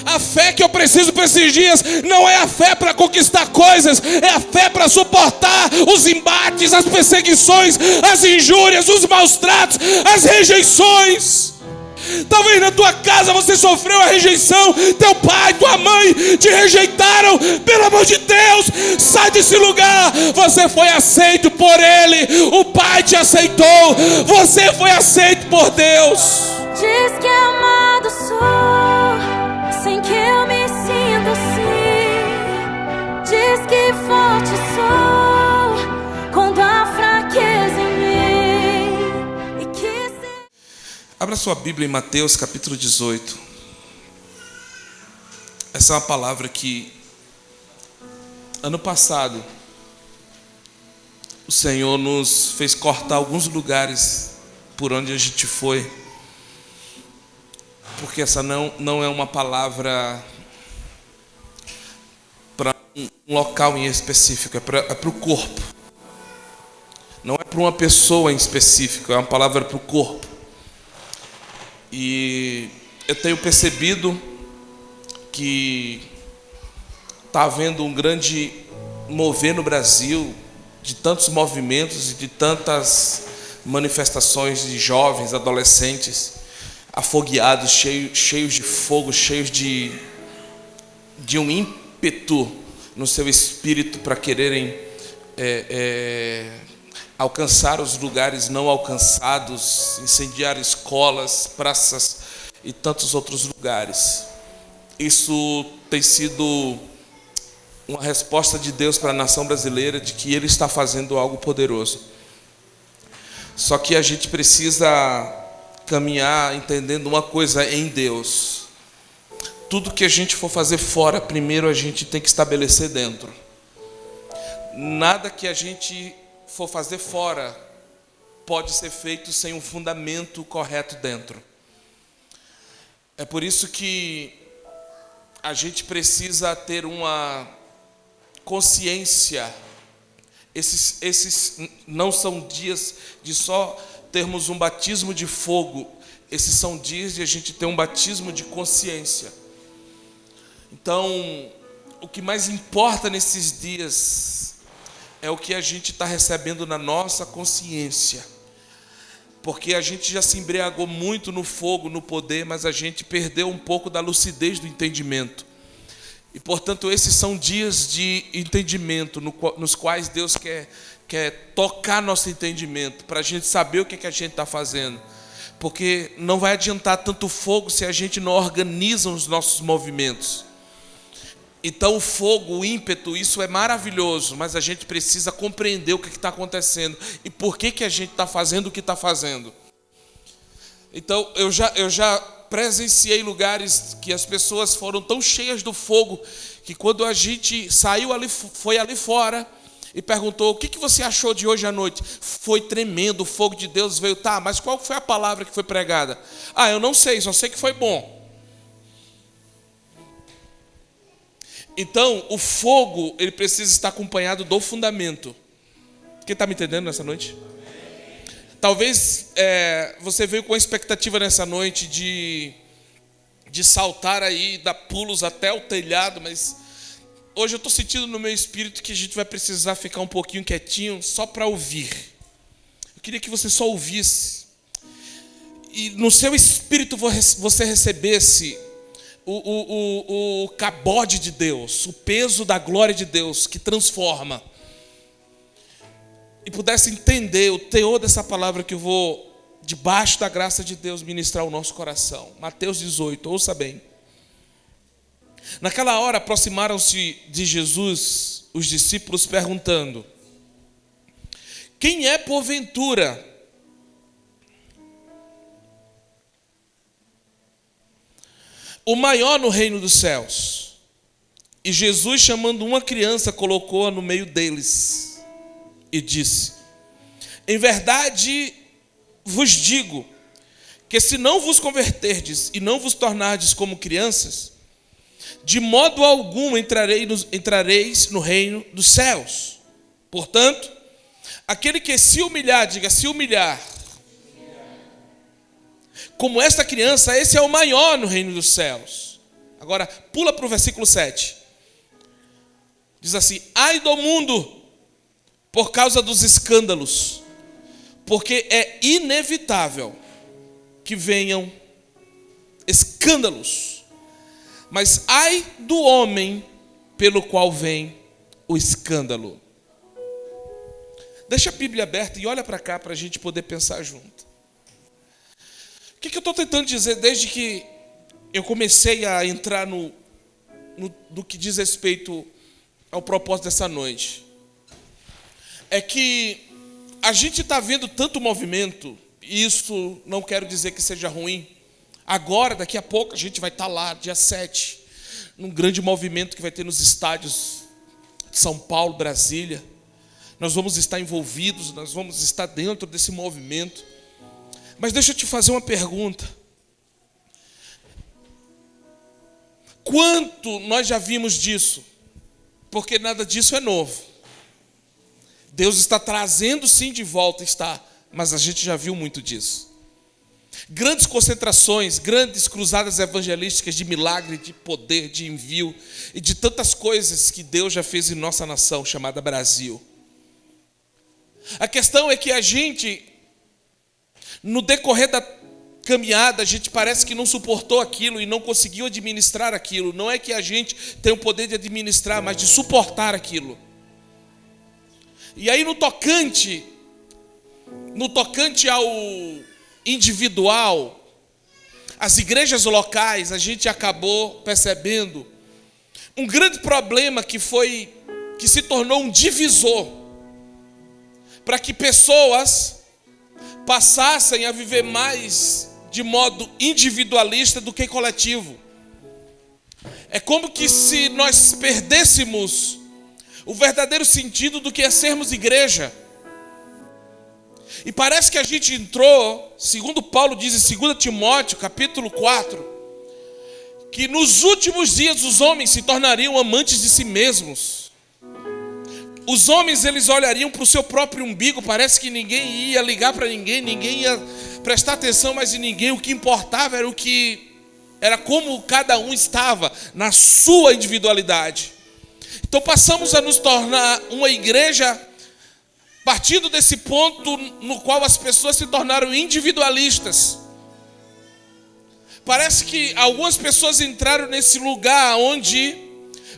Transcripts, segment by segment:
A fé que eu preciso para esses dias não é a fé para conquistar coisas, é a fé para suportar os embates, as perseguições, as injúrias, os maus tratos, as rejeições. Talvez na tua casa você sofreu a rejeição, teu pai, tua mãe te rejeitaram. Pelo amor de Deus, sai desse lugar. Você foi aceito por Ele, o Pai te aceitou, você foi aceito por Deus. Diz que amado sou, sem que eu me sinta assim. Diz que forte sou, quando há fraqueza em mim. E que Abra sua Bíblia em Mateus capítulo 18. Essa é uma palavra que ano passado o Senhor nos fez cortar alguns lugares por onde a gente foi, porque essa não é uma palavra para um local em específico, é para o corpo. Não é para uma pessoa em específico, é uma palavra para o corpo. E eu tenho percebido que está havendo um grande mover no Brasil, de tantos movimentos e de tantas manifestações de jovens, adolescentes, afogueados, cheios de fogo, cheios de um ímpeto no seu espírito para quererem alcançar os lugares não alcançados, incendiar escolas, praças e tantos outros lugares. Isso tem sido uma resposta de Deus para a nação brasileira de que Ele está fazendo algo poderoso. Só que a gente precisa caminhar entendendo uma coisa em Deus. Tudo que a gente for fazer fora, primeiro a gente tem que estabelecer dentro. Nada que a gente for fazer fora pode ser feito sem um fundamento correto dentro. É por isso que a gente precisa ter uma consciência. Esses não são dias de só termos um batismo de fogo. Esses são dias de a gente ter um batismo de consciência. Então, o que mais importa nesses dias é o que a gente está recebendo na nossa consciência. Porque a gente já se embriagou muito no fogo, no poder, mas a gente perdeu um pouco da lucidez do entendimento. E, portanto, esses são dias de entendimento, nos quais Deus quer tocar nosso entendimento, para a gente saber o que a gente está fazendo. Porque não vai adiantar tanto fogo se a gente não organiza os nossos movimentos. Então o fogo, o ímpeto, isso é maravilhoso, mas a gente precisa compreender o que está acontecendo e por que a gente está fazendo o que está fazendo. Então eu já presenciei lugares que as pessoas foram tão cheias do fogo que quando a gente saiu ali, foi ali fora e perguntou: o que você achou de hoje à noite? Foi tremendo, o fogo de Deus veio. Tá, mas qual foi a palavra que foi pregada? Ah, eu não sei, só sei que foi bom. Então, o fogo, ele precisa estar acompanhado do fundamento. Quem está me entendendo nessa noite? Talvez você veio com a expectativa nessa noite de saltar aí, dar pulos até o telhado, mas hoje eu estou sentindo no meu espírito que a gente vai precisar ficar um pouquinho quietinho só para ouvir. Eu queria que você só ouvisse. E no seu espírito você recebesse o cabode de Deus, o peso da glória de Deus que transforma. E pudesse entender o teor dessa palavra que eu vou, debaixo da graça de Deus, ministrar ao nosso coração. Mateus 18, ouça bem. Naquela hora aproximaram-se de Jesus os discípulos perguntando: quem é porventura o maior no reino dos céus? E Jesus, chamando uma criança, colocou-a no meio deles e disse: em verdade vos digo que se não vos converterdes e não vos tornardes como crianças, de modo algum entrareis no reino dos céus. Portanto, aquele que se humilhar, diga se humilhar, como esta criança, esse é o maior no reino dos céus. Agora, pula para o versículo 7. Diz assim: ai do mundo, por causa dos escândalos, porque é inevitável que venham escândalos. Mas ai do homem pelo qual vem o escândalo. Deixa a Bíblia aberta e olha para cá para a gente poder pensar junto. O que eu estou tentando dizer desde que eu comecei a entrar no que diz respeito ao propósito dessa noite? É que a gente está vendo tanto movimento, e isso não quero dizer que seja ruim. Agora, daqui a pouco, a gente vai estar lá, dia 7, num grande movimento que vai ter nos estádios de São Paulo, Brasília. Nós vamos estar envolvidos, nós vamos estar dentro desse movimento. Mas deixa eu te fazer uma pergunta. Quanto nós já vimos disso? Porque nada disso é novo. Deus está trazendo sim de volta, está, mas a gente já viu muito disso. Grandes concentrações, grandes cruzadas evangelísticas de milagre, de poder, de envio e de tantas coisas que Deus já fez em nossa nação chamada Brasil. A questão é que a gente, no decorrer da caminhada, a gente parece que não suportou aquilo e não conseguiu administrar aquilo. Não é que a gente tem o poder de administrar, mas de suportar aquilo. E aí no tocante ao individual, as igrejas locais, a gente acabou percebendo um grande problema que se tornou um divisor para que pessoas passassem a viver mais de modo individualista do que coletivo. É como que se nós perdêssemos o verdadeiro sentido do que é sermos igreja. E parece que a gente entrou, segundo Paulo diz em 2 Timóteo, capítulo 4, que nos últimos dias os homens se tornariam amantes de si mesmos. Os homens, eles olhariam para o seu próprio umbigo. Parece que ninguém ia ligar para ninguém, ninguém ia prestar atenção mais em ninguém. O que importava era como cada um estava na sua individualidade. Então passamos a nos tornar uma igreja partindo desse ponto no qual as pessoas se tornaram individualistas. Parece que algumas pessoas entraram nesse lugar onde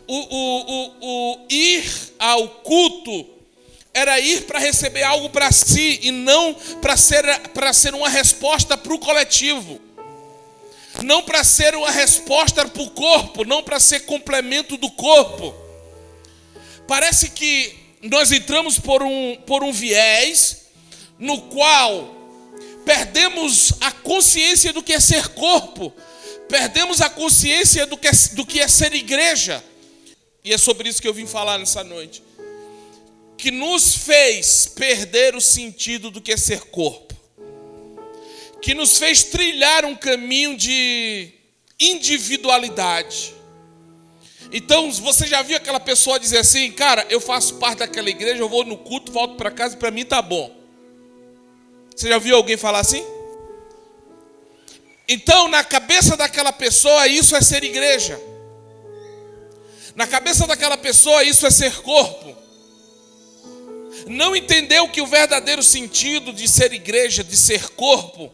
o ir ao culto era ir para receber algo para si e não para ser uma resposta para o coletivo. Não para ser uma resposta para o corpo, não para ser complemento do corpo. Parece que nós entramos por um viés no qual perdemos a consciência do que é ser corpo, perdemos a consciência do que é ser igreja. E é sobre isso que eu vim falar nessa noite. Que nos fez perder o sentido do que é ser corpo. Que nos fez trilhar um caminho de individualidade. Então, você já viu aquela pessoa dizer assim: cara, eu faço parte daquela igreja, eu vou no culto, volto para casa e para mim tá bom. Você já viu alguém falar assim? Então, na cabeça daquela pessoa, isso é ser igreja. Na cabeça daquela pessoa, isso é ser corpo. Não entendeu que o verdadeiro sentido de ser igreja, de ser corpo,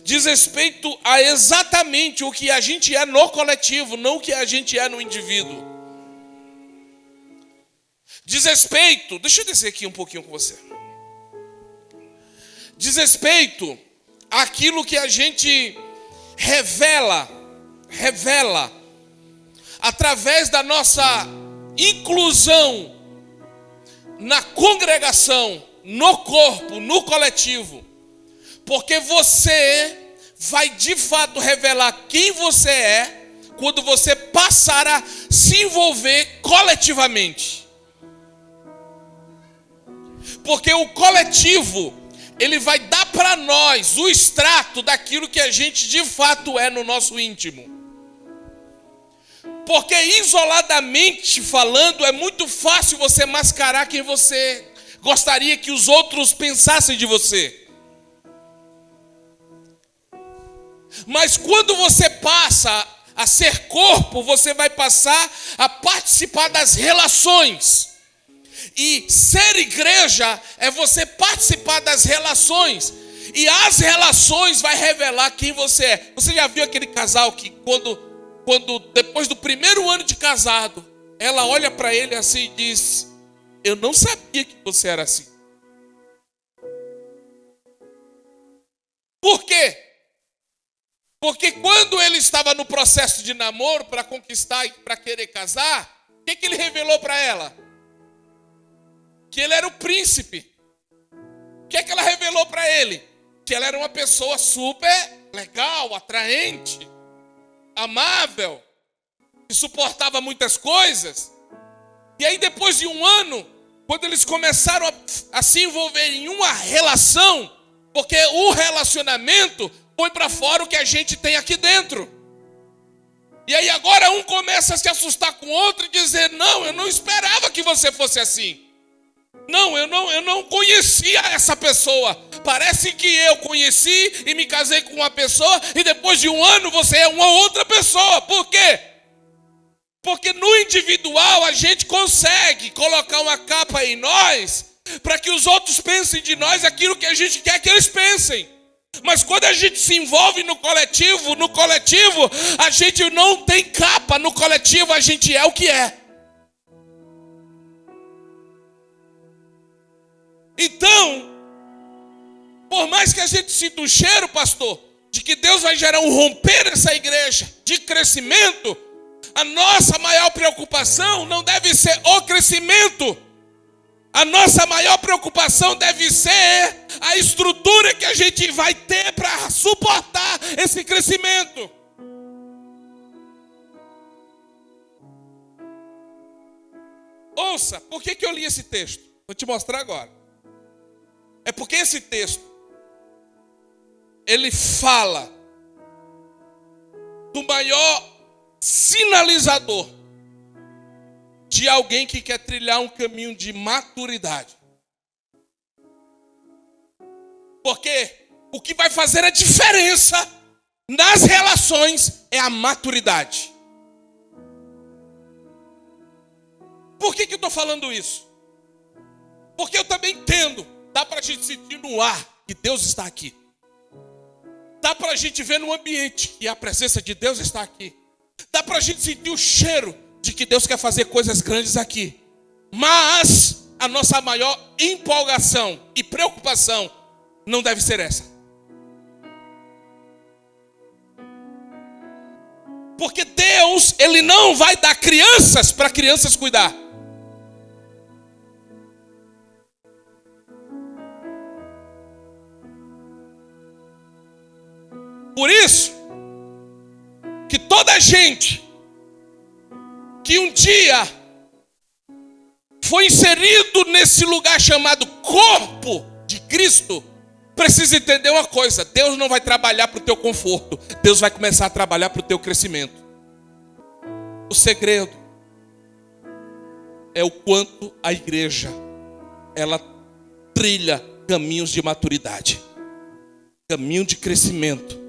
diz respeito a exatamente o que a gente é no coletivo, não o que a gente é no indivíduo. Diz respeito, deixa eu descer aqui um pouquinho com você. Diz respeito àquilo que a gente revela através da nossa inclusão na congregação, no corpo, no coletivo. Porque você vai de fato revelar quem você é quando você passar a se envolver coletivamente. Porque o coletivo, ele vai dar para nós o extrato daquilo que a gente de fato é no nosso íntimo. Porque isoladamente falando, é muito fácil você mascarar quem você gostaria que os outros pensassem de você. Mas quando você passa a ser corpo, você vai passar a participar das relações. E ser igreja é você participar das relações. E as relações vai revelar quem você é. Você já viu aquele casal que quando depois do primeiro ano de casado, ela olha para ele assim e diz: eu não sabia que você era assim. Por quê? Porque quando ele estava no processo de namoro para conquistar e para querer casar, o que ele revelou para ela? Que ele era o príncipe. O que ela revelou para ele? Que ela era uma pessoa super legal, atraente, amável, que suportava muitas coisas. E aí depois de um ano, quando eles começaram a se envolver em uma relação, porque o relacionamento põe para fora o que a gente tem aqui dentro. E aí agora um começa a se assustar com o outro e dizer: não, eu não esperava que você fosse assim. Não, eu não conhecia essa pessoa. Parece que eu conheci e me casei com uma pessoa e depois de um ano você é uma outra pessoa. Por quê? Porque no individual a gente consegue colocar uma capa em nós para que os outros pensem de nós aquilo que a gente quer que eles pensem. Mas quando a gente se envolve no coletivo a gente não tem capa. No coletivo a gente é o que é. Então, por mais que a gente sinta um cheiro, pastor, de que Deus vai gerar um romper nessa igreja, de crescimento, a nossa maior preocupação não deve ser o crescimento. A nossa maior preocupação deve ser a estrutura que a gente vai ter para suportar esse crescimento. Ouça, por que eu li esse texto? Vou te mostrar agora. É porque esse texto, ele fala do maior sinalizador de alguém que quer trilhar um caminho de maturidade. Porque o que vai fazer a diferença nas relações é a maturidade. Por que eu estou falando isso? Porque eu também entendo. Dá para a gente sentir no ar que Deus está aqui. Dá para a gente ver no ambiente que a presença de Deus está aqui. Dá para a gente sentir o cheiro de que Deus quer fazer coisas grandes aqui. Mas a nossa maior empolgação e preocupação não deve ser essa. Porque Deus, Ele não vai dar crianças para crianças cuidar. Por isso, que toda gente que um dia foi inserido nesse lugar chamado corpo de Cristo, precisa entender uma coisa: Deus não vai trabalhar para o teu conforto, Deus vai começar a trabalhar para o teu crescimento. O segredo é o quanto a igreja, ela trilha caminhos de maturidade, caminho de crescimento.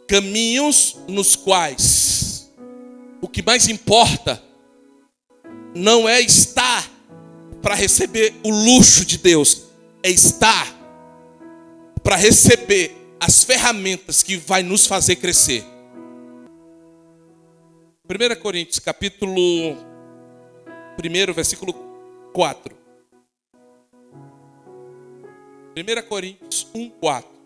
Caminhos nos quais o que mais importa não é estar para receber o luxo de Deus, é estar para receber as ferramentas que vai nos fazer crescer. 1 Coríntios, capítulo 1, versículo 4. 1 Coríntios 1, 4.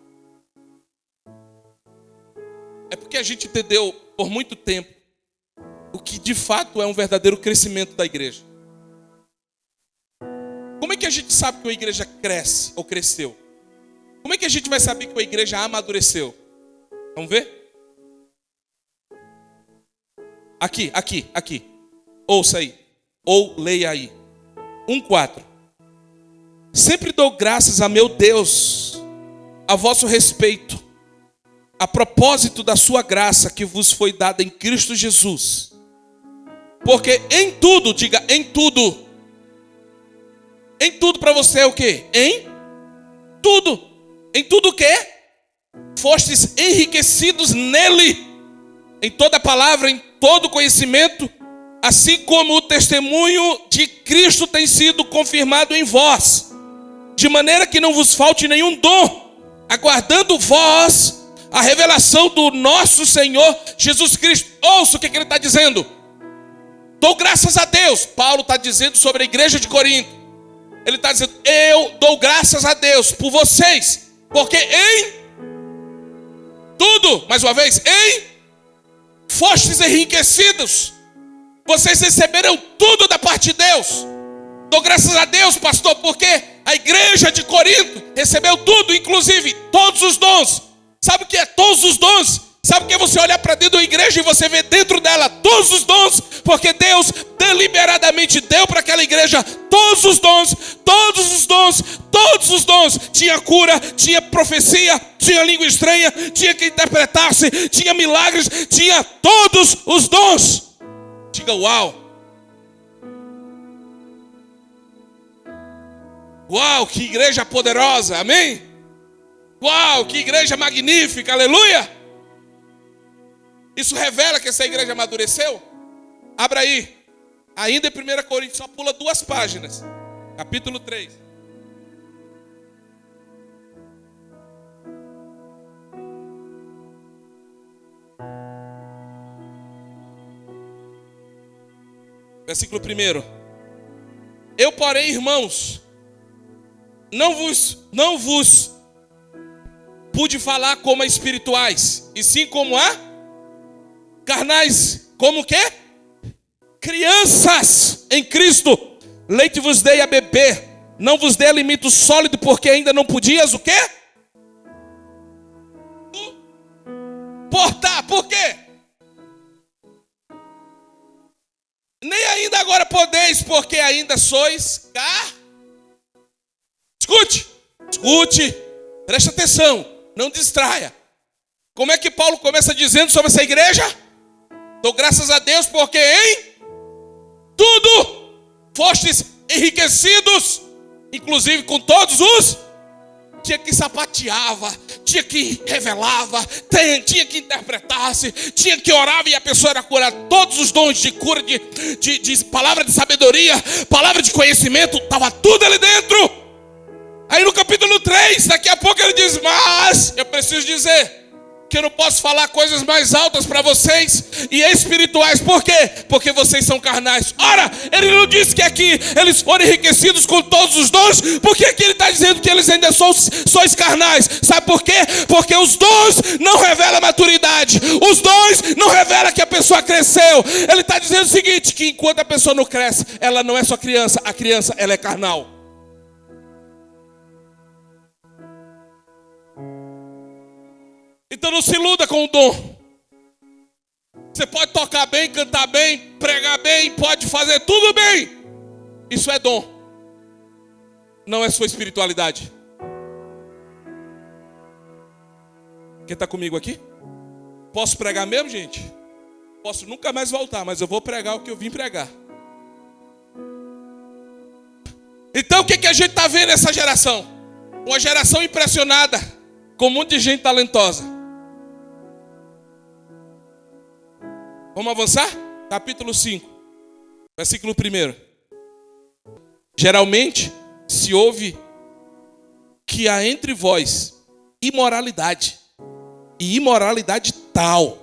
É porque a gente entendeu por muito tempo o que de fato é um verdadeiro crescimento da igreja. Como é que a gente sabe que a igreja cresce ou cresceu? Como é que a gente vai saber que a igreja amadureceu? Vamos ver? Aqui. Ouça aí. Ou leia aí. 1:4. Sempre dou graças a meu Deus a vosso respeito, a propósito da sua graça que vos foi dada em Cristo Jesus. Porque em tudo, diga em tudo. Em tudo para você é o quê? Em tudo. Em tudo o quê? Fostes enriquecidos nele, em toda palavra, em todo conhecimento, assim como o testemunho de Cristo tem sido confirmado em vós, de maneira que não vos falte nenhum dom, aguardando vós a revelação do nosso Senhor Jesus Cristo. Ouça o que ele está dizendo. Dou graças a Deus. Paulo está dizendo sobre a igreja de Corinto. Ele está dizendo, eu dou graças a Deus por vocês, porque em tudo, mais uma vez, em fostes enriquecidos. Vocês receberam tudo da parte de Deus. Dou graças a Deus, pastor, porque a igreja de Corinto recebeu tudo, inclusive todos os dons. Sabe o que é todos os dons? Sabe o que é você olhar para dentro da igreja e você vê dentro dela todos os dons? Porque Deus deliberadamente deu para aquela igreja todos os dons, todos os dons, todos os dons. Tinha cura, tinha profecia, tinha língua estranha, tinha que interpretar-se, tinha milagres, tinha todos os dons. Diga uau. Uau, que igreja poderosa, amém? Uau, que igreja magnífica, aleluia! Isso revela que essa igreja amadureceu? Abra aí, ainda em 1 Coríntios, só pula 2 páginas, capítulo 3. Versículo 1. Eu, porém, irmãos, não vos pude falar como a espirituais, e sim como a carnais. Como o quê? Crianças em Cristo. Leite vos dei a beber, não vos dei alimento sólido, porque ainda não podias o quê? Portar. Por quê? Nem ainda agora podeis, porque ainda sois Escute, preste atenção, não distraia. Como é que Paulo começa dizendo sobre essa igreja? Dou graças a Deus porque em tudo fostes enriquecidos, inclusive com todos os. Tinha que sapateava, tinha que revelava, tinha que interpretasse, tinha que orava e a pessoa era curada. Todos os dons de cura, de palavra de sabedoria, palavra de conhecimento, estava tudo ali dentro. Aí no capítulo 3, daqui a pouco ele diz, mas eu preciso dizer que eu não posso falar coisas mais altas para vocês e espirituais. Por quê? Porque vocês são carnais. Ora, ele não disse que aqui eles foram enriquecidos com todos os dons. Por que ele está dizendo que eles ainda sois carnais? Sabe por quê? Porque os dons não revelam maturidade. Os dons não revelam que a pessoa cresceu. Ele está dizendo o seguinte, que enquanto a pessoa não cresce, ela não é só criança. A criança, ela é carnal. Então não se iluda com o dom. Você pode tocar bem, cantar bem, pregar bem, pode fazer tudo bem. Isso é dom. Não é sua espiritualidade. Quem está comigo aqui? Posso pregar mesmo, gente? Posso nunca mais voltar, mas eu vou pregar o que eu vim pregar. Então o que a gente está vendo nessa geração? Uma geração impressionada, com um monte de gente talentosa. Vamos avançar? Capítulo 5, versículo 1. Geralmente se ouve que há entre vós imoralidade, e imoralidade tal,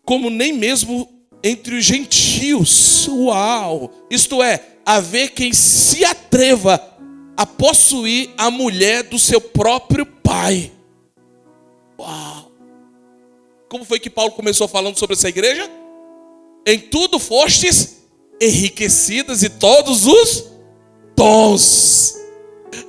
como nem mesmo entre os gentios. Uau! Isto é, haver quem se atreva a possuir a mulher do seu próprio pai. Uau! Como foi que Paulo começou falando sobre essa igreja? Em tudo fostes enriquecidas e todos os dons.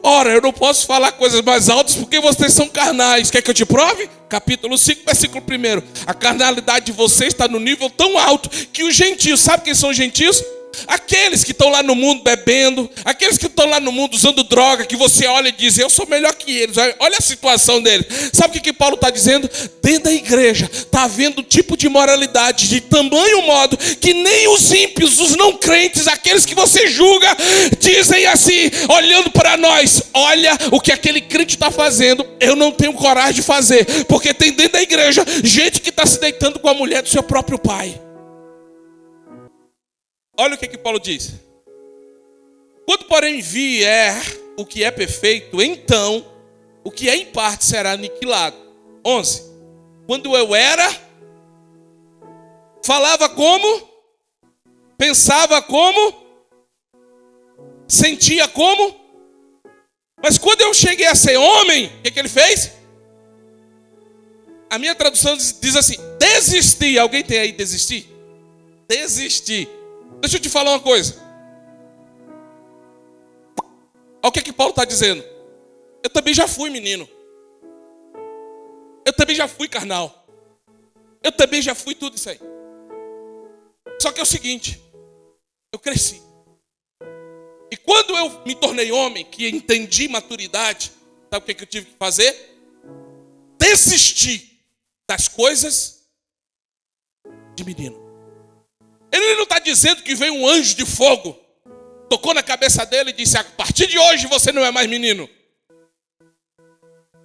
Ora, eu não posso falar coisas mais altas porque vocês são carnais. Quer que eu te prove? Capítulo 5, versículo 1. A carnalidade de vocês está no nível tão alto que os gentios, sabe quem são os gentios? Aqueles que estão lá no mundo bebendo, aqueles que estão lá no mundo usando droga, que você olha e diz, eu sou melhor que eles, olha a situação deles. Sabe o que Paulo está dizendo? Dentro da igreja está havendo um tipo de moralidade de tamanho modo que nem os ímpios, os não crentes, aqueles que você julga, dizem assim, olhando para nós, olha o que aquele crente está fazendo, eu não tenho coragem de fazer, porque tem dentro da igreja gente que está se deitando com a mulher do seu próprio pai. Olha o que Paulo diz. Quando, porém, vier o que é perfeito, então o que é em parte será aniquilado. 11. Quando eu era, falava como, pensava como, sentia como, mas quando eu cheguei a ser homem, o que ele fez? A minha tradução diz assim, desistir. Alguém tem aí desistir? Desistir. Deixa eu te falar uma coisa. Olha o que Paulo está dizendo. Eu também já fui menino. Eu também já fui carnal. Eu também já fui tudo isso aí. Só que é o seguinte. Eu cresci. E quando eu me tornei homem, que entendi maturidade, sabe o que eu tive que fazer? Desistir das coisas de menino. Ele não está dizendo que veio um anjo de fogo, tocou na cabeça dele e disse, a partir de hoje você não é mais menino.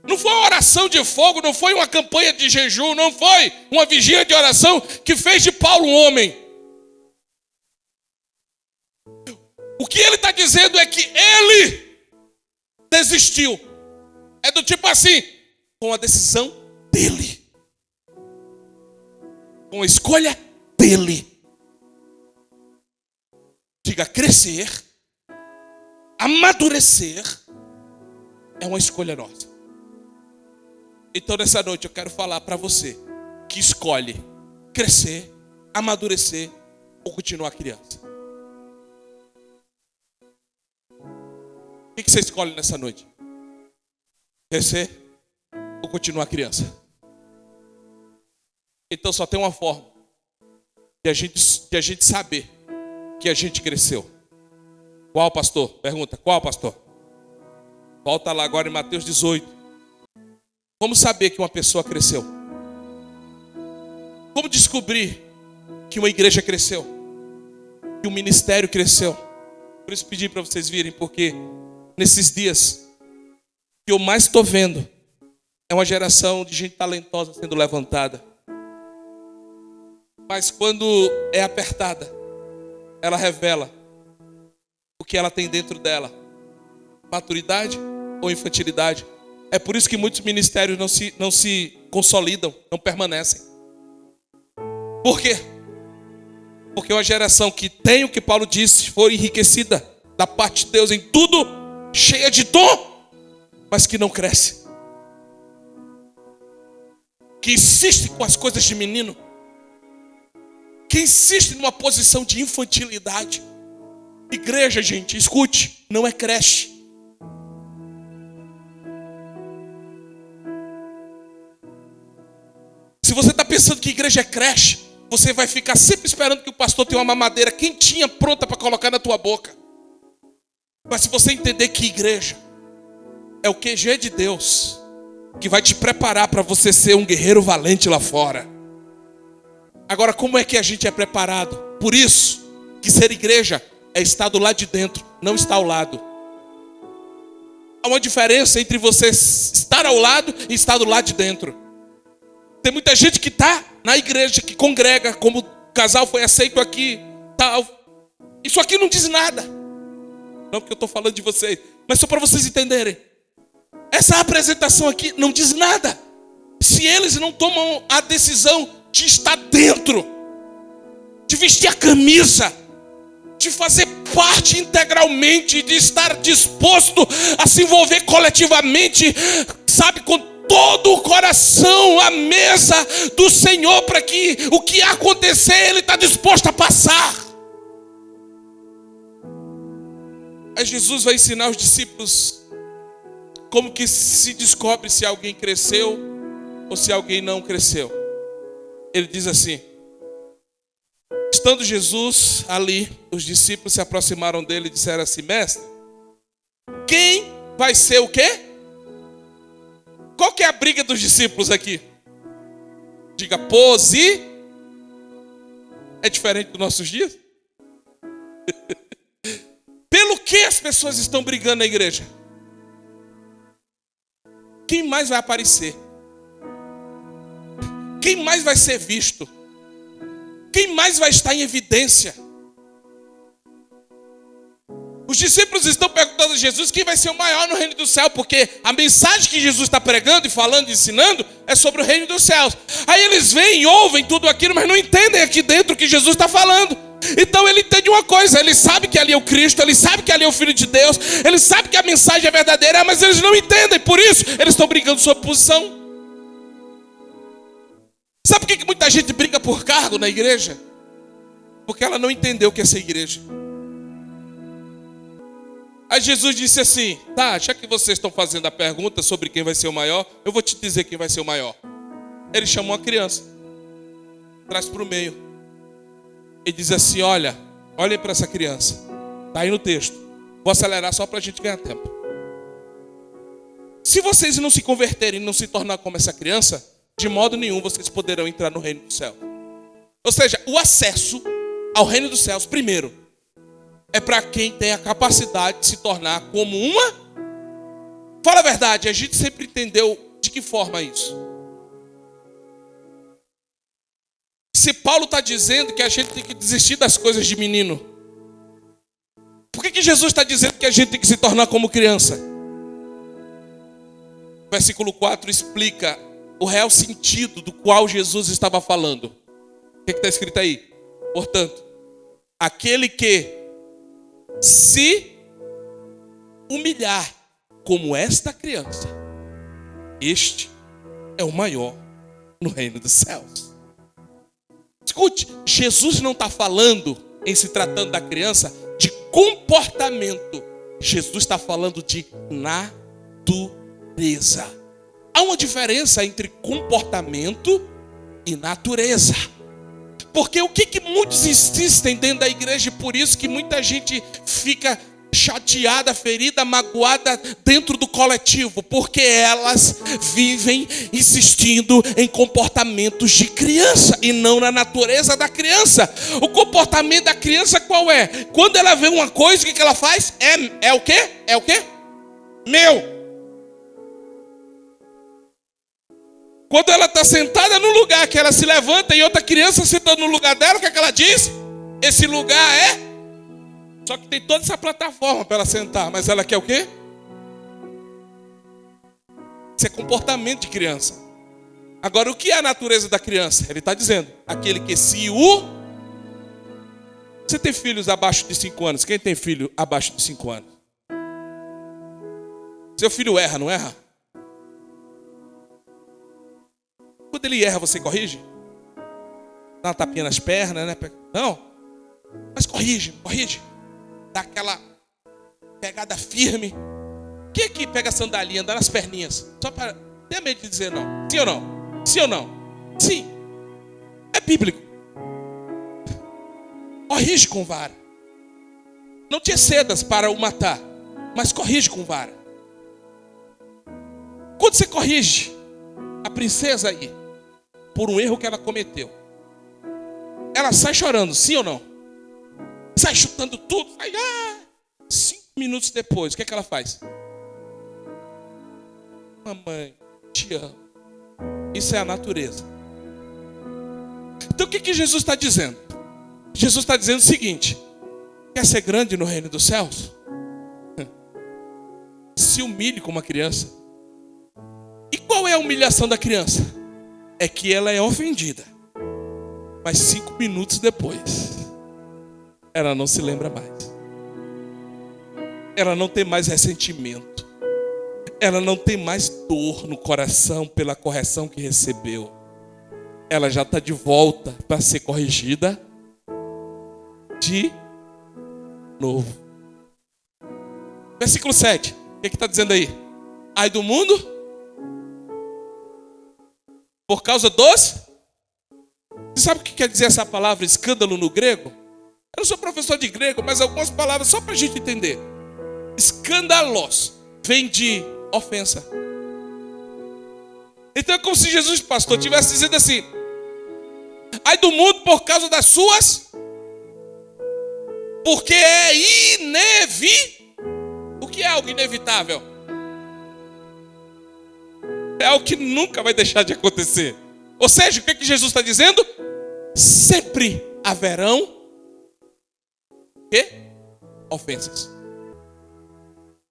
Não foi uma oração de fogo, não foi uma campanha de jejum, não foi uma vigília de oração que fez de Paulo um homem. O que ele está dizendo é que ele desistiu. É do tipo assim, com a decisão dele. Com a escolha dele. Diga, crescer, amadurecer, é uma escolha nossa. Então nessa noite eu quero falar para você que escolhe crescer, amadurecer ou continuar criança. O que você escolhe nessa noite? Crescer ou continuar criança? Então só tem uma forma de a gente saber que a gente cresceu. Qual, pastor? Pergunta, qual, pastor? Volta lá agora em Mateus 18. Como saber que uma pessoa cresceu? Como descobrir que uma igreja cresceu? Que um ministério cresceu? Por isso pedi para vocês virem, porque nesses dias que eu mais estou vendo é uma geração de gente talentosa sendo levantada. Mas quando é apertada, ela revela o que ela tem dentro dela. Maturidade ou infantilidade. É por isso que muitos ministérios não se consolidam, não permanecem. Por quê? Porque uma geração que tem o que Paulo disse, foi enriquecida da parte de Deus em tudo, cheia de dom, mas que não cresce. Que insiste com as coisas de menino. Que insiste numa posição de infantilidade. Igreja, gente, escute, não é creche. Se você está pensando que igreja é creche, você vai ficar sempre esperando que o pastor tenha uma mamadeira quentinha pronta para colocar na tua boca. Mas se você entender que igreja é o QG de Deus, que vai te preparar para você ser um guerreiro valente lá fora. Agora, como é que a gente é preparado? Por isso que ser igreja é estar do lado de dentro, não estar ao lado. Há uma diferença entre você estar ao lado e estar do lado de dentro. Tem muita gente que está na igreja, que congrega, como o casal foi aceito aqui, tal. Isso aqui não diz nada. Não porque eu estou falando de vocês, mas só para vocês entenderem. Essa apresentação aqui não diz nada. Se eles não tomam a decisão de estar dentro, de vestir a camisa, de fazer parte integralmente, de estar disposto a se envolver coletivamente, sabe, com todo o coração à mesa do Senhor, para que o que acontecer Ele está disposto a passar. Aí Jesus vai ensinar os discípulos como que se descobre se alguém cresceu ou se alguém não cresceu. Ele diz assim: Estando Jesus ali, os discípulos se aproximaram dele e disseram assim: mestre, quem vai ser o quê? Qual que é a briga dos discípulos aqui? Diga, pose. É diferente dos nossos dias? Pelo que as pessoas estão brigando na igreja? Quem mais vai aparecer? Quem mais vai ser visto? Quem mais vai estar em evidência? Os discípulos estão perguntando a Jesus quem vai ser o maior no reino do céu, porque a mensagem que Jesus está pregando e falando e ensinando é sobre o reino dos céus. Aí eles veem, ouvem tudo aquilo, mas não entendem aqui dentro o que Jesus está falando. Então ele entende uma coisa, ele sabe que ali é o Cristo, ele sabe que ali é o Filho de Deus, ele sabe que a mensagem é verdadeira, mas eles não entendem, por isso eles estão brigando sobre posição. Sabe por que muita gente briga por cargo na igreja? Porque ela não entendeu o que é ser igreja. Aí Jesus disse assim: tá, já que vocês estão fazendo a pergunta sobre quem vai ser o maior, eu vou te dizer quem vai ser o maior. Ele chamou uma criança, traz para o meio, e diz assim: olhem para essa criança, está aí no texto, vou acelerar só para a gente ganhar tempo. Se vocês não se converterem e não se tornar como essa criança, de modo nenhum vocês poderão entrar no reino do céu. Ou seja, o acesso ao reino dos céus, primeiro, é para quem tem a capacidade de se tornar como uma. Fala a verdade, a gente sempre entendeu de que forma isso. Se Paulo está dizendo que a gente tem que desistir das coisas de menino, por que Jesus está dizendo que a gente tem que se tornar como criança? O versículo 4 explica o real sentido do qual Jesus estava falando. O que está escrito aí? Portanto, aquele que se humilhar como esta criança, este é o maior no reino dos céus. Escute, Jesus não está falando, em se tratando da criança, de comportamento. Jesus está falando de natureza. Há uma diferença entre comportamento e natureza. Porque o que muitos insistem dentro da igreja, e por isso que muita gente fica chateada, ferida, magoada dentro do coletivo, porque elas vivem insistindo em comportamentos de criança e não na natureza da criança. O comportamento da criança qual é? Quando ela vê uma coisa, o que ela faz? É o quê? É o quê? Meu. Quando ela está sentada no lugar, que ela se levanta e outra criança sentando no lugar dela, o que é que ela diz? Esse lugar é... Só que tem toda essa plataforma para ela sentar, mas ela quer o quê? Isso é comportamento de criança. Agora, o que é a natureza da criança? Ele está dizendo, aquele que se o... Você tem filhos abaixo de 5 anos? Quem tem filho abaixo de 5 anos? Seu filho erra, não erra? Quando ele erra, você corrige? Dá uma tapinha nas pernas, né? Não. Mas corrige. Dá aquela pegada firme. Quem aqui pega a sandalinha, anda nas perninhas? Só para... Tenha medo de dizer não. Sim ou não? Sim ou não? Sim. É bíblico. Corrige com vara. Não te excedas para o matar, mas corrige com vara. Quando você corrige a princesa aí, por um erro que ela cometeu, ela sai chorando, sim ou não? Sai chutando tudo, sai, 5 minutos depois, o que é que ela faz? Mamãe, te amo. Isso é a natureza. Então o que Jesus está dizendo? Jesus está dizendo o seguinte: quer ser grande no reino dos céus? Se humilhe como uma criança. E qual é a humilhação da criança? É que ela é ofendida, mas 5 minutos depois ela não se lembra mais. Ela não tem mais ressentimento. Ela não tem mais dor no coração pela correção que recebeu. Ela já está de volta para ser corrigida de novo. Versículo 7. O que está dizendo aí? Ai do mundo por causa dos Você sabe o que quer dizer essa palavra escândalo no grego? Eu não sou professor de grego, mas algumas palavras só para a gente entender. Escândalos vem de ofensa. Então é como se Jesus, pastor, estivesse dizendo assim: ai do mundo por causa das suas, porque é inevitável. O que é algo inevitável? É algo que nunca vai deixar de acontecer. Ou seja, o que Jesus está dizendo? Sempre haverão ofensas.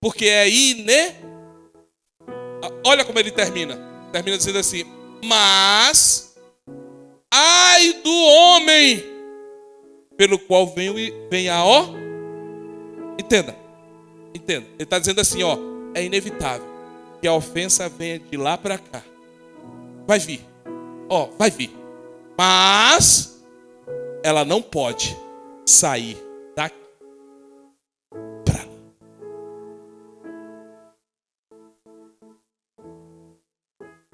Porque é Olha como ele termina. Termina dizendo assim: mas ai do homem pelo qual vem a Entenda. Ele está dizendo assim, é inevitável que a ofensa venha de lá para cá. Vai vir. Vai vir. Mas ela não pode sair daqui para lá.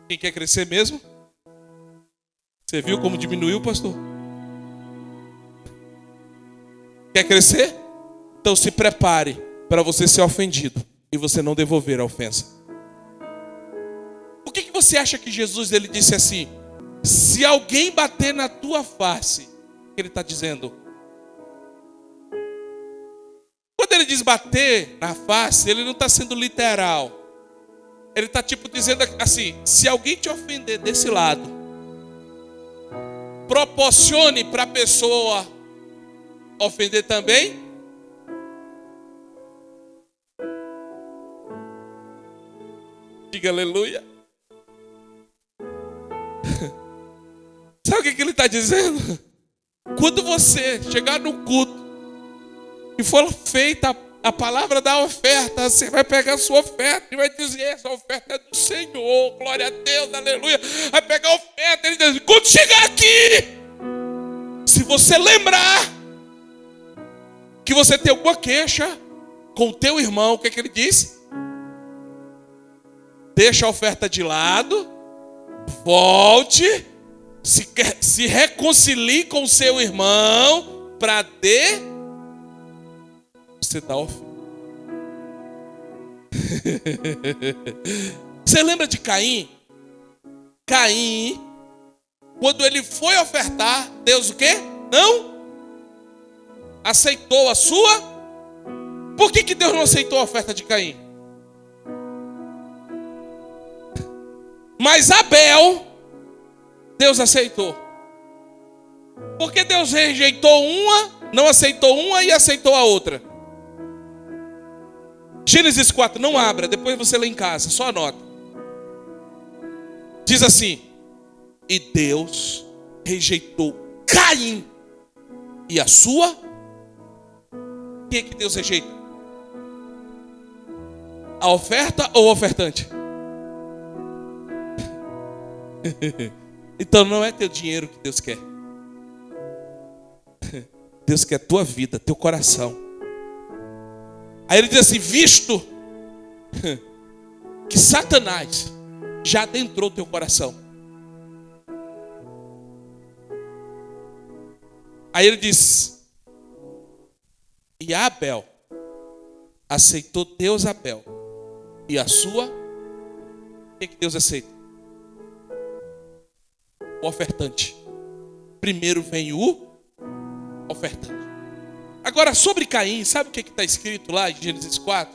Quem quer crescer mesmo? Você viu como diminuiu, pastor? Quer crescer? Então se prepare para você ser ofendido e você não devolver a ofensa. Por que você acha que Jesus ele disse assim: se alguém bater na tua face? O que ele está dizendo? Quando ele diz bater na face, ele não está sendo literal. Ele está dizendo assim: se alguém te ofender desse lado, proporcione para a pessoa ofender também. Diga aleluia. Sabe o que ele está dizendo? Quando você chegar no culto e for feita a palavra da oferta, você vai pegar a sua oferta e vai dizer: essa oferta é do Senhor, glória a Deus, aleluia. Vai pegar a oferta e ele diz: quando chegar aqui, se você lembrar que você tem alguma queixa com o teu irmão, o que ele disse? Deixa a oferta de lado, volte, se reconcilie com o seu irmão para você dar oferta. Você lembra de Caim? Caim, quando ele foi ofertar, Deus o quê? Não aceitou a sua. Por que Deus não aceitou a oferta de Caim? Mas Abel, Deus aceitou. Porque Deus rejeitou uma, não aceitou uma e aceitou a outra. Gênesis 4, não abra, depois você lê em casa, só anota. Diz assim: e Deus rejeitou Caim e a sua. Quem é que Deus rejeita? A oferta ou o ofertante? Então não é teu dinheiro que Deus quer. Deus quer tua vida, teu coração. Aí ele diz assim: visto que Satanás já adentrou teu coração. Aí ele diz: e Abel aceitou Deus Abel e a sua. O que Deus aceita? O ofertante. Primeiro vem o ofertante. Agora sobre Caim, sabe o que está escrito lá em Gênesis 4?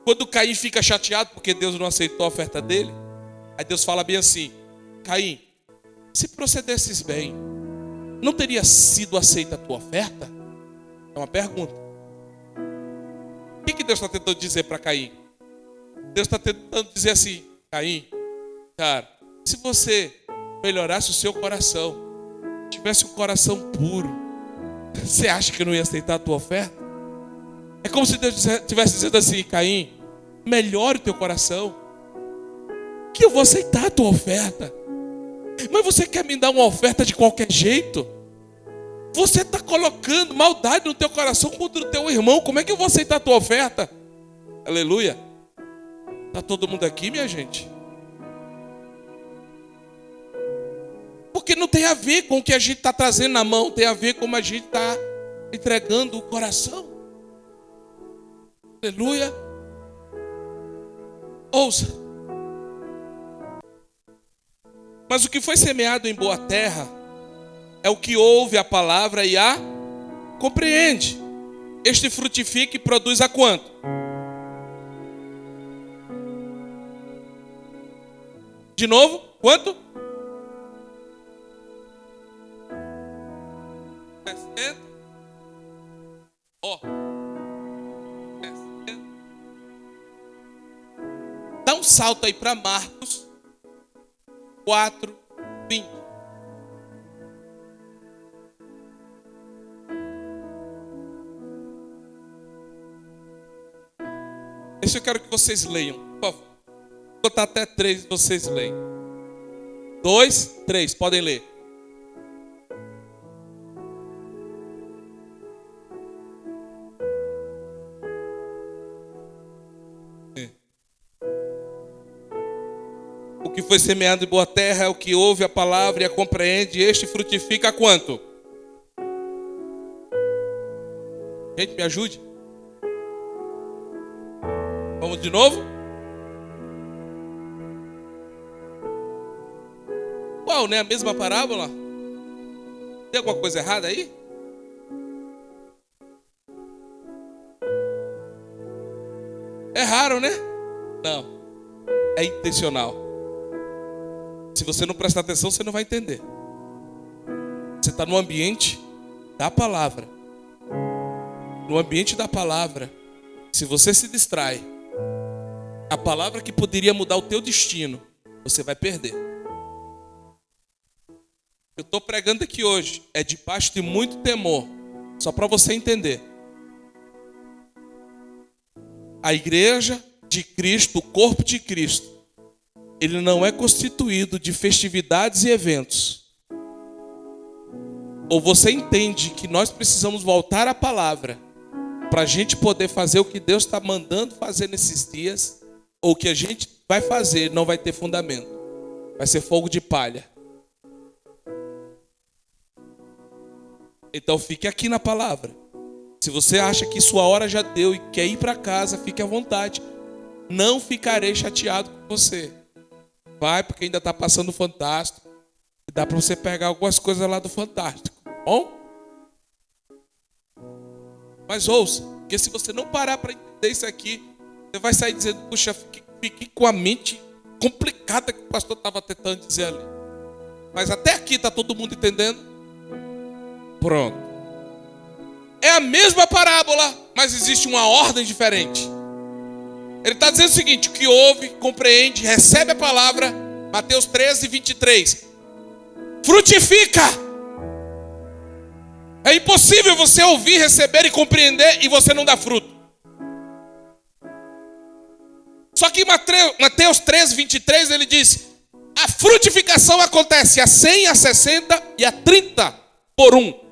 Quando Caim fica chateado porque Deus não aceitou a oferta dele, aí Deus fala bem assim: Caim, se procedesses bem, não teria sido aceita a tua oferta? É uma pergunta. O que Deus está tentando dizer para Caim? Deus está tentando dizer assim: Caim, cara, se você melhorasse o seu coração, tivesse um coração puro, você acha que eu não ia aceitar a tua oferta? É como se Deus estivesse dizendo assim: Caim, melhore o teu coração, que eu vou aceitar a tua oferta. Mas você quer me dar uma oferta de qualquer jeito? Você está colocando maldade no teu coração contra o teu irmão. Como é que eu vou aceitar a tua oferta? Aleluia. Está todo mundo aqui, minha gente? Por Porque não tem a ver com o que a gente está trazendo na mão, tem a ver com como a gente está entregando o coração. Aleluia. Ouça. Mas o que foi semeado em boa terra é o que ouve a palavra e a compreende. Este frutifica e produz a quanto? De novo, quanto? 60. Ó. 60. Dá um salto aí para Marcos 4:20. Esse eu quero que vocês leiam, por favor. Vou botar até 3 e vocês leem. 2, 3, podem ler. O que foi semeado em boa terra é o que ouve a palavra e a compreende, e este frutifica quanto? Gente, me ajude. Vamos de novo? Qual, né? A mesma parábola? Tem alguma coisa errada aí? Erraram, né? Não. É intencional. Se você não prestar atenção, você não vai entender. Você está no ambiente da palavra. No ambiente da palavra, se você se distrai, a palavra que poderia mudar o teu destino, você vai perder. Eu estou pregando aqui hoje, é debaixo de muito temor, só para você entender. A igreja de Cristo, o corpo de Cristo, ele não é constituído de festividades e eventos. Ou você entende que nós precisamos voltar à palavra para a gente poder fazer o que Deus está mandando fazer nesses dias, ou o que a gente vai fazer não vai ter fundamento. Vai ser fogo de palha. Então fique aqui na palavra. Se você acha que sua hora já deu e quer ir para casa, fique à vontade. Não ficarei chateado com você. Vai, porque ainda está passando o Fantástico. E dá para você pegar algumas coisas lá do Fantástico. Bom? Mas ouça, porque se você não parar para entender isso aqui, você vai sair dizendo, puxa, fiquei com a mente complicada que o pastor estava tentando dizer ali. Mas até aqui está todo mundo entendendo? Pronto. É a mesma parábola, mas existe uma ordem diferente. Ele está dizendo o seguinte: o que ouve, compreende, recebe a palavra, Mateus 13:23, frutifica. É impossível você ouvir, receber e compreender e você não dar fruto. Só que em Mateus 13:23 ele diz: a frutificação acontece a 100, a 60 e a 30 por um.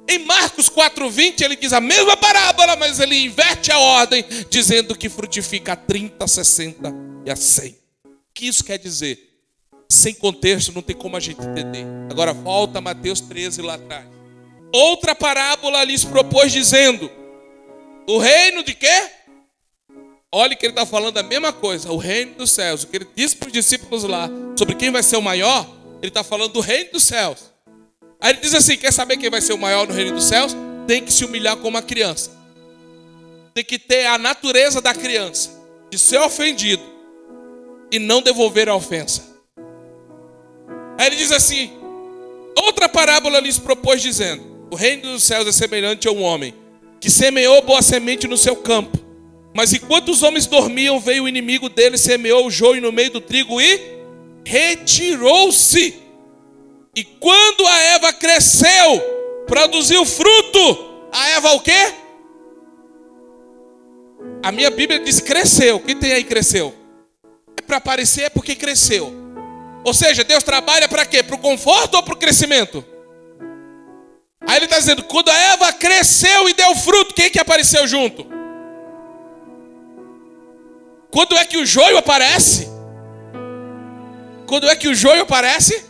Em Marcos 4:20 ele diz a mesma parábola, mas ele inverte a ordem, dizendo que frutifica a 30, a 60 e a 100. O que isso quer dizer? Sem contexto não tem como a gente entender. Agora volta a Mateus 13 lá atrás. Outra parábola lhes propôs dizendo: o reino de quê? Olha que ele está falando a mesma coisa, o reino dos céus. O que ele disse para os discípulos lá, sobre quem vai ser o maior, ele está falando do reino dos céus. Aí ele diz assim: quer saber quem vai ser o maior no reino dos céus? Tem que se humilhar como uma criança. Tem que ter a natureza da criança, de ser ofendido e não devolver a ofensa. Aí ele diz assim: outra parábola lhes propôs dizendo: o reino dos céus é semelhante a um homem que semeou boa semente no seu campo. Mas enquanto os homens dormiam, veio o inimigo dele, semeou o joio no meio do trigo e retirou-se. E quando a erva cresceu, produziu fruto. A erva o quê? A minha Bíblia diz cresceu. O que tem aí cresceu? É para aparecer, é porque cresceu. Ou seja, Deus trabalha para quê? Para o conforto ou para o crescimento? Aí ele está dizendo, quando a erva cresceu e deu fruto, quem que apareceu junto? Quando é que o joio aparece? Quando é que o joio aparece?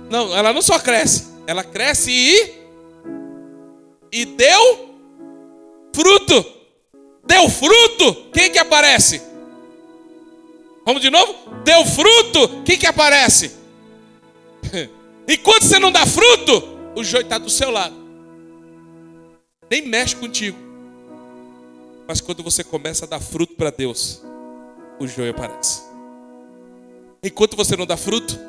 Não, ela não só cresce. Ela cresce e deu fruto. Deu fruto. Quem que aparece? Vamos de novo? Deu fruto. Quem que aparece? Enquanto você não dá fruto, o joio está do seu lado. Nem mexe contigo. Mas quando você começa a dar fruto para Deus, o joio aparece. Enquanto você não dá fruto,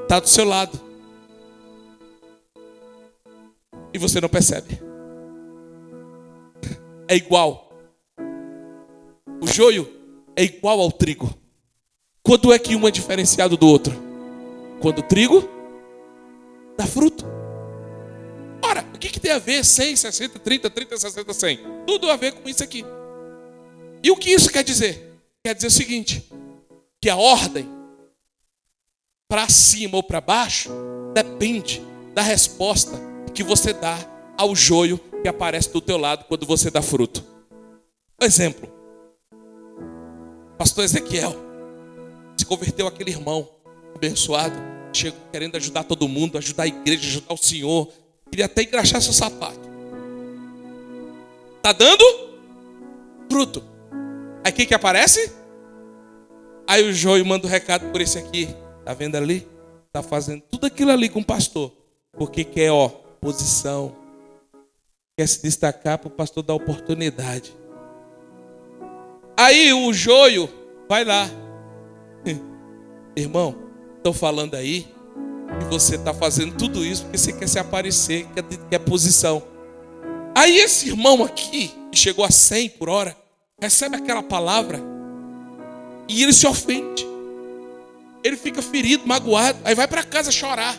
está do seu lado. E você não percebe. É igual. O joio é igual ao trigo. Quando é que um é diferenciado do outro? Quando o trigo dá fruto. Ora, o que tem a ver 100, 60, 30, 30, 60, 100? Tudo a ver com isso aqui. E o que isso quer dizer? Quer dizer o seguinte, que a ordem para cima ou para baixo depende da resposta que você dá ao joio que aparece do teu lado quando você dá fruto. Exemplo. Pastor Ezequiel se converteu aquele irmão abençoado, chegou querendo ajudar todo mundo, ajudar a igreja, ajudar o Senhor, queria até engraxar seu sapato. Tá dando fruto. Aí quem que aparece? Aí o joio manda um recado por esse aqui. Tá vendo ali? Tá fazendo tudo aquilo ali com o pastor. Porque quer, posição. Quer se destacar para o pastor dar oportunidade. Aí o joio vai lá. Irmão, estão falando aí que você está fazendo tudo isso porque você quer se aparecer, quer posição. Aí esse irmão aqui, que chegou a 100 por hora, recebe aquela palavra e ele se ofende. Ele fica ferido, magoado, aí vai para casa chorar.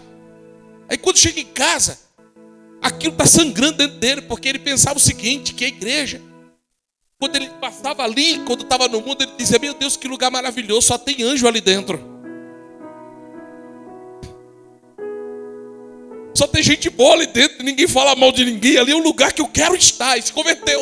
Aí quando chega em casa, aquilo está sangrando dentro dele, porque ele pensava o seguinte, que a igreja, quando ele passava ali, quando estava no mundo, ele dizia, meu Deus, que lugar maravilhoso, só tem anjo ali dentro. Só tem gente boa ali dentro, ninguém fala mal de ninguém, ali é o lugar que eu quero estar, e se converteu.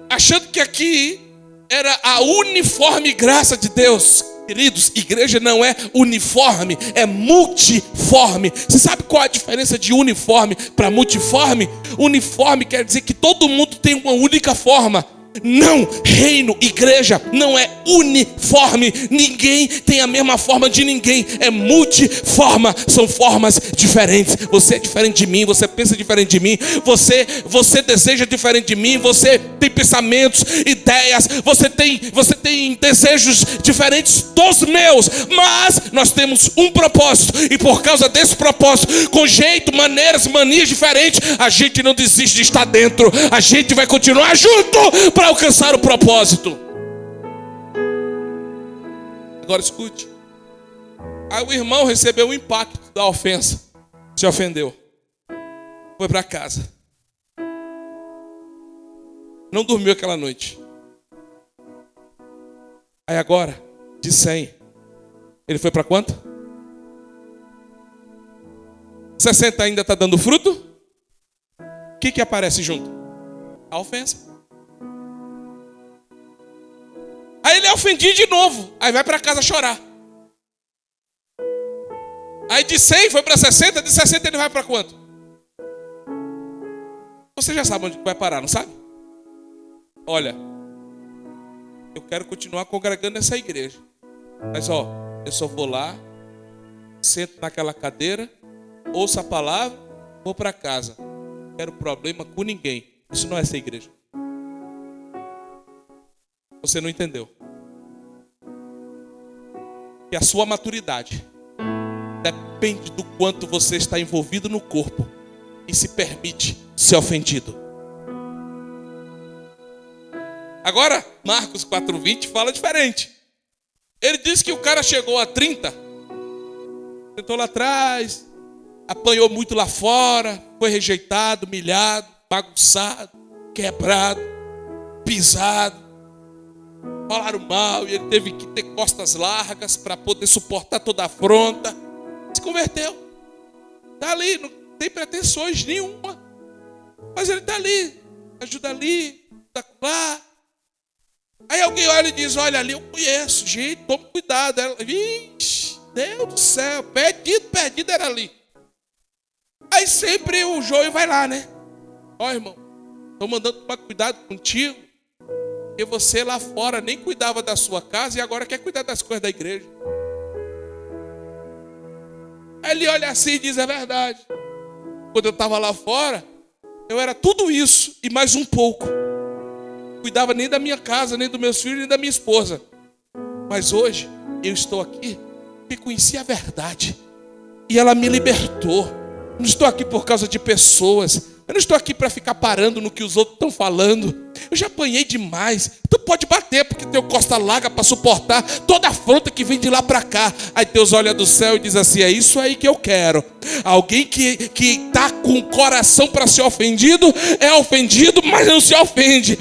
Achando que aqui era a uniforme graça de Deus. Queridos, igreja não é uniforme, é multiforme. Você sabe qual é a diferença de uniforme para multiforme? Uniforme quer dizer que todo mundo tem uma única forma. Não, reino, igreja não é uniforme. Ninguém tem a mesma forma de ninguém. É multiforma, são formas diferentes. Você é diferente de mim, você pensa diferente de mim, você deseja diferente de mim, você tem pensamentos, ideias, você tem desejos diferentes dos meus, mas nós temos um propósito, e por causa desse propósito, com jeito, maneiras, manias diferentes, a gente não desiste de estar dentro, a gente vai continuar junto para alcançar o propósito. Agora escute. Aí o irmão recebeu o impacto da ofensa, se ofendeu, foi para casa, não dormiu aquela noite. Aí agora, de 100, ele foi para quanto? 60 ainda está dando fruto? O que aparece junto? A ofensa. Aí ele é ofendido de novo. Aí vai para casa chorar. Aí de 100 foi para 60. De 60 ele vai para quanto? Você já sabe onde vai parar, não sabe? Olha, eu quero continuar congregando nessa igreja. Mas eu só vou lá, sento naquela cadeira, ouço a palavra, vou para casa. Não quero problema com ninguém. Isso não é essa igreja. Você não entendeu. Que a sua maturidade depende do quanto você está envolvido no corpo e se permite ser ofendido. Agora, Marcos 4:20 fala diferente. Ele diz que o cara chegou a 30, sentou lá atrás, apanhou muito lá fora, foi rejeitado, humilhado, bagunçado, quebrado, pisado. Falaram mal e ele teve que ter costas largas para poder suportar toda a afronta. Se converteu. Está ali, não tem pretensões nenhuma. Mas ele está ali, ajuda ali, ajuda lá. Aí alguém olha e diz, olha ali eu conheço, gente, tome cuidado. Ela, vixe, Deus do céu, perdido era ali. Aí sempre o joio vai lá, né? Ó, irmão, estou mandando tomar cuidado contigo, porque você lá fora nem cuidava da sua casa e agora quer cuidar das coisas da igreja. Aí ele olha assim e diz: é verdade. Quando eu estava lá fora, eu era tudo isso e mais um pouco. Não cuidava nem da minha casa, nem dos meus filhos, nem da minha esposa. Mas hoje eu estou aqui porque conheci a verdade e ela me libertou. Não estou aqui por causa de pessoas. Eu não estou aqui para ficar parando no que os outros estão falando. Eu já apanhei demais. Tu pode bater porque tem costa larga para suportar toda a afronta que vem de lá para cá. Aí Deus olha do céu e diz assim: é isso aí que eu quero. Alguém que está com o coração para ser ofendido, é ofendido, mas não se ofende.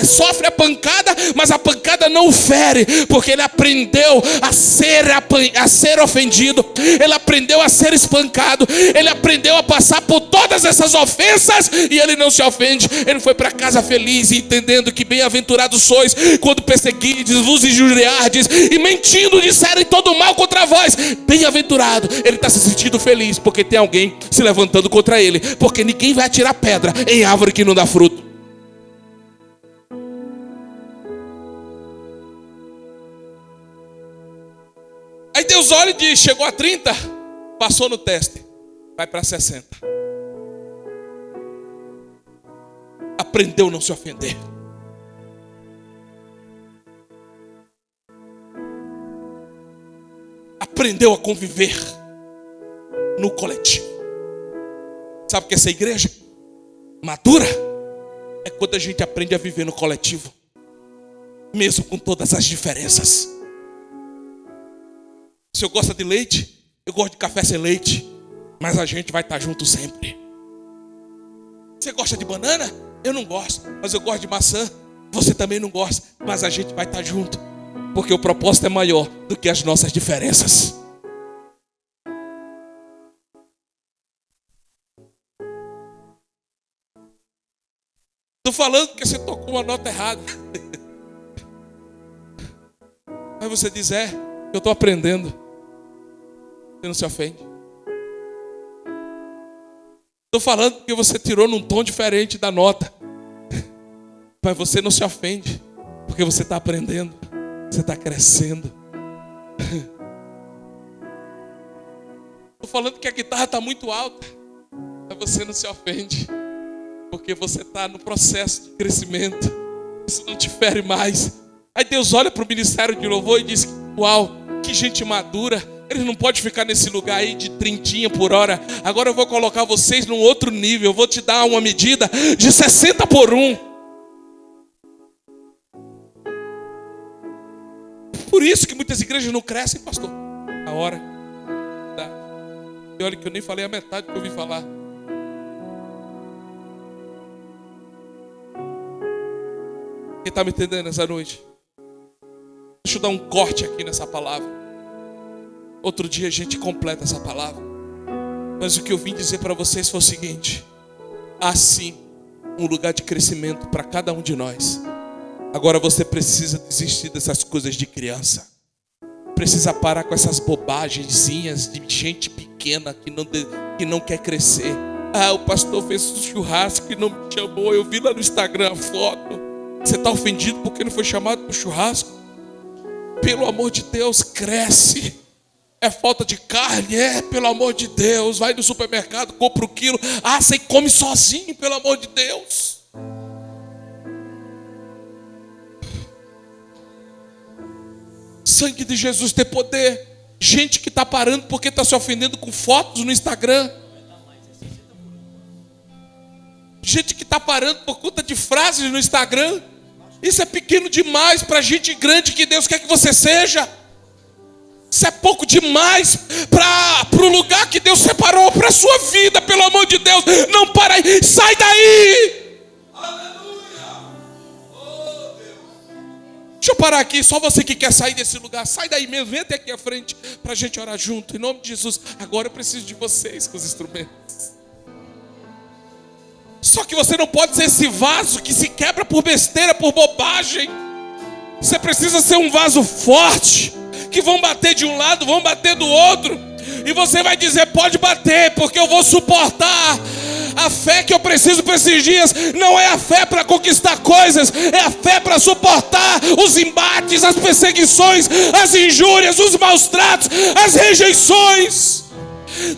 Sofre a pancada, mas a pancada não o fere, porque ele aprendeu a ser ofendido. Ele aprendeu a ser espancado. Ele aprendeu a passar por todas essas ofensas e ele não se ofende. Ele foi para casa feliz, entendendo que bem-aventurados sois quando perseguides, vos injuriardes e mentindo disserem todo mal contra vós. Bem-aventurado, ele está se sentindo feliz porque tem alguém se levantando contra ele, porque ninguém vai atirar pedra em árvore que não dá fruto. Aí Deus olha e diz: chegou a 30, passou no teste, vai para 60. Aprendeu a não se ofender. Aprendeu a conviver no coletivo. Sabe o que é essa igreja madura? É quando a gente aprende a viver no coletivo, mesmo com todas as diferenças. Se eu gosto de leite, eu gosto de café sem leite, mas a gente vai estar junto sempre. Você gosta de banana? Eu não gosto, mas eu gosto de maçã. Você também não gosta, mas a gente vai estar junto, porque o propósito é maior do que as nossas diferenças. Estou falando que você tocou uma nota errada. Aí você diz: eu estou aprendendo. Você não se ofende. Estou falando que você tirou num tom diferente da nota. Mas você não se ofende, porque você está aprendendo. Você está crescendo. Estou falando que a guitarra está muito alta, mas você não se ofende, porque você está no processo de crescimento. Isso não te fere mais. Aí Deus olha para o ministério de louvor e diz: uau, que gente madura. Eles não podem ficar nesse lugar aí de 30 por hora. Agora eu vou colocar vocês num outro nível. Eu vou te dar uma medida de 60 por 1. Por isso que muitas igrejas não crescem, pastor. A hora. E olha que eu nem falei a metade do que eu ouvi falar. Quem está me entendendo essa noite? Deixa eu dar um corte aqui nessa palavra. Outro dia a gente completa essa palavra. Mas o que eu vim dizer para vocês foi o seguinte: há sim um lugar de crescimento para cada um de nós. Agora você precisa desistir dessas coisas de criança. Precisa parar com essas bobagenzinhas de gente pequena que não quer crescer. Ah, o pastor fez um churrasco e não me chamou. Eu vi lá no Instagram a foto. Você está ofendido porque não foi chamado para o churrasco? Pelo amor de Deus, cresce. É falta de carne? Pelo amor de Deus. Vai no supermercado, compra um quilo, assa e come sozinho, pelo amor de Deus. Sangue de Jesus tem poder. Gente que está parando porque está se ofendendo com fotos no Instagram. Gente que está parando por conta de frases no Instagram. Isso é pequeno demais para a gente grande que Deus quer que você seja. Isso é pouco demais para o lugar que Deus separou para a sua vida. Pelo amor de Deus, não para aí, sai daí. Aleluia. Oh, Deus. Deixa eu parar aqui, só você que quer sair desse lugar, sai daí mesmo, vem até aqui à frente para a gente orar junto, em nome de Jesus. Agora eu preciso de vocês com os instrumentos. Só que você não pode ser esse vaso que se quebra por besteira, por bobagem. Você precisa ser um vaso forte, que vão bater de um lado, vão bater do outro. E você vai dizer: pode bater, porque eu vou suportar. A fé que eu preciso para esses dias não é a fé para conquistar coisas, é a fé para suportar os embates, as perseguições, as injúrias, os maus tratos, as rejeições.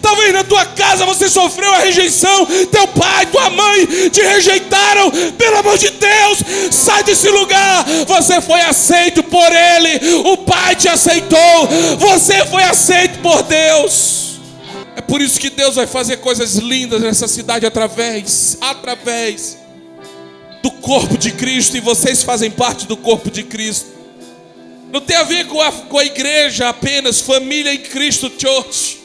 Talvez na tua casa você sofreu a rejeição, teu pai, tua mãe te rejeitaram. Pelo amor de Deus, sai desse lugar. Você foi aceito por Ele, o Pai te aceitou, você foi aceito por Deus. É por isso que Deus vai fazer coisas lindas nessa cidade através do corpo de Cristo. E vocês fazem parte do corpo de Cristo. Não tem a ver com a igreja apenas, família em Cristo Church.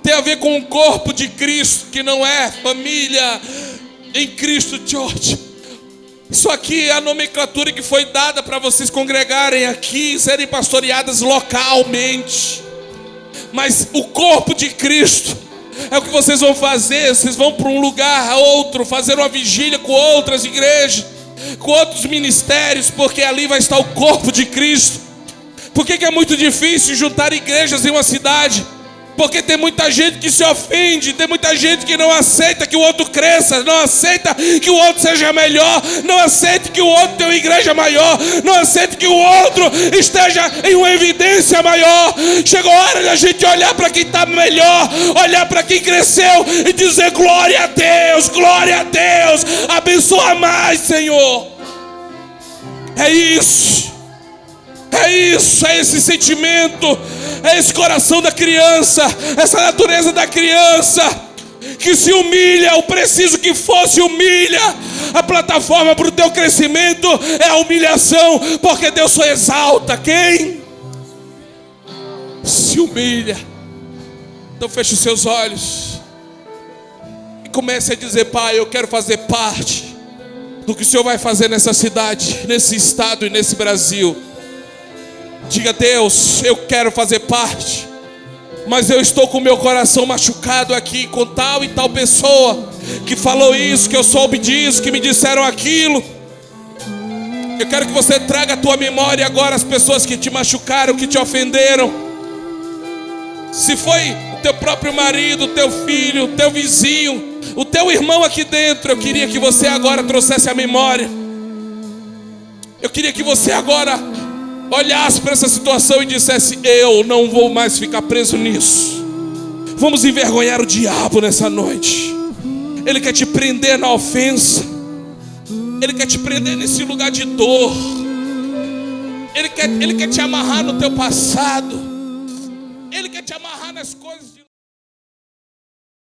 Tem a ver com o corpo de Cristo, que não é família em Cristo Church. Isso aqui é a nomenclatura que foi dada para vocês congregarem aqui, serem pastoreadas localmente. Mas o corpo de Cristo é o que vocês vão fazer. Vocês vão para um lugar a outro, fazer uma vigília com outras igrejas, com outros ministérios, porque ali vai estar o corpo de Cristo. Por que é muito difícil juntar igrejas em uma cidade? Porque tem muita gente que se ofende, tem muita gente que não aceita que o outro cresça, não aceita que o outro seja melhor, não aceita que o outro tenha uma igreja maior, não aceita que o outro esteja em uma evidência maior. Chegou a hora da gente olhar para quem está melhor, olhar para quem cresceu e dizer: glória a Deus, abençoa mais, Senhor. É isso, é esse sentimento, é esse coração da criança, essa natureza da criança que se humilha. O preciso que fosse humilha. A plataforma para o teu crescimento é a humilhação, porque Deus só exalta quem se humilha. Então feche os seus olhos e comece a dizer: Pai, eu quero fazer parte do que o Senhor vai fazer nessa cidade, nesse estado e nesse Brasil. Diga: Deus, eu quero fazer parte, mas eu estou com o meu coração machucado aqui com tal e tal pessoa que falou isso, que eu soube disso, que me disseram aquilo. Eu quero que você traga à tua memória agora as pessoas que te machucaram, que te ofenderam. Se foi o teu próprio marido, o teu filho, o teu vizinho, o teu irmão aqui dentro, eu queria que você agora trouxesse a memória. Eu queria que você agora olhasse para essa situação e dissesse: eu não vou mais ficar preso nisso. Vamos envergonhar o diabo nessa noite. Ele quer te prender na ofensa, ele quer te prender nesse lugar de dor, ele quer te amarrar no teu passado, ele quer te amarrar nas coisas de